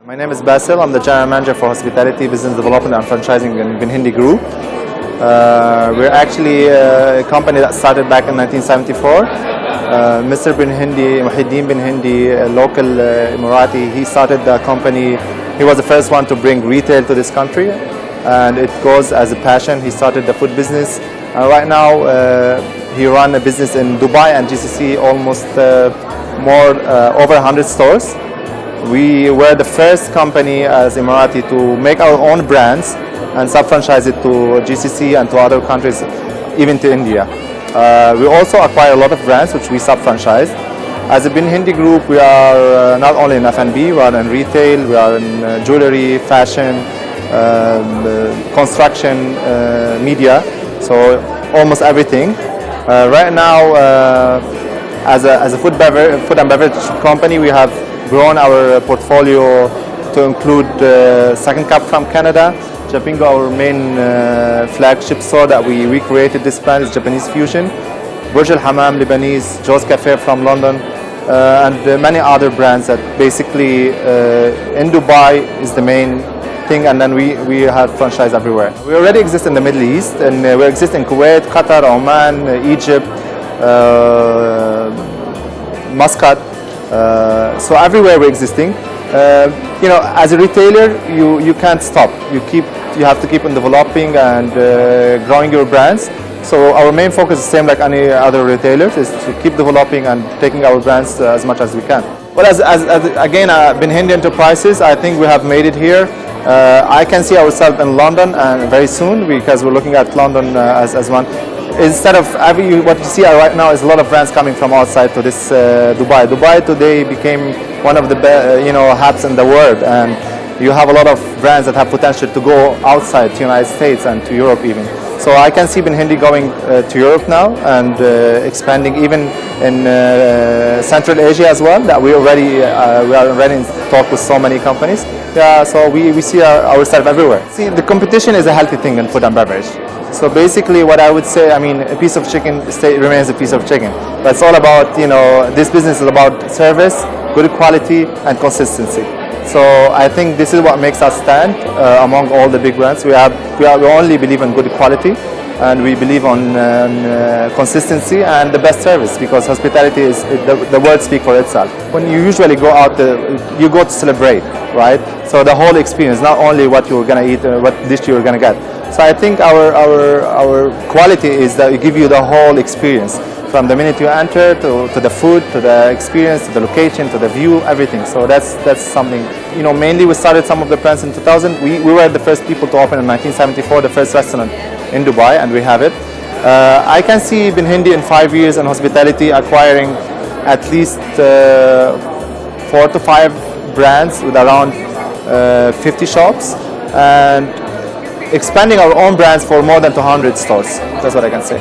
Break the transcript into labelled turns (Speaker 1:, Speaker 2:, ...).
Speaker 1: My name is Basil. I'm the General Manager for Hospitality, Business Development and Franchising in Bin Hindi Group. We're actually a company that started back in 1974. Mr. Bin Hindi, Muhyiddin Bin Hindi, a local Emirati, he started the company. He was the first one to bring retail to this country, and it goes as a passion. He started the food business. Right now, he runs a business in Dubai and GCC, almost over 100 stores. We were the first company as Emirati to make our own brands and sub-franchise it to GCC and to other countries, even to India. We also acquire a lot of brands which we sub-franchise. As a Bin Hindi Group, we are not only in F&B, we are in retail, we are in jewelry, fashion, construction, media, so almost everything. Right now, as a food and beverage company, we have grown our portfolio to include Second Cup from Canada, Japingo, our main flagship store that we recreated this brand is Japanese Fusion, Burj Al Hammam Lebanese, Joe's Cafe from London, and many other brands that basically in Dubai is the main thing, and then we have franchise everywhere. We already exist in the Middle East, and we exist in Kuwait, Qatar, Oman, Egypt, Muscat. So everywhere we're existing. As a retailer, you can't stop. You have to keep on developing and growing your brands. So our main focus is same like any other retailers, is to keep developing and taking our brands as much as we can. Well, again, Bin Hindi Enterprises, I think we have made it here. I can see ourselves in London and very soon, because we're looking at London as one. Instead of what you see right now is a lot of brands coming from outside to this Dubai. Dubai today became one of the hubs in the world, and you have a lot of brands that have potential to go outside to the United States and to Europe even. So I can see Bin Hindi going to Europe now and expanding even in Central Asia as well. That we are already in talk with so many companies. Yeah, so we see ourselves everywhere. See, the competition is a healthy thing in food and beverage. So basically what I would say, a piece of chicken remains a piece of chicken. But it's all about, this business is about service, good quality, and consistency. So I think this is what makes us stand among all the big brands. We only believe in good quality, and we believe on consistency and the best service, because hospitality is, the words speak for itself. When you usually go out, you go to celebrate, right? So the whole experience, not only what you're gonna eat, what dish you're gonna get. So I think our quality is that we give you the whole experience, from the minute you enter to the food, to the experience, to the location, to the view, everything. So that's something. Mainly we started some of the brands in 2000. We were the first people to open in 1974, the first restaurant in Dubai, and we have it. I can see Bin Hindi in 5 years in hospitality acquiring at least 4 to 5 brands with around 50 shops, and expanding our own brands for more than 200 stores. That's what I can say.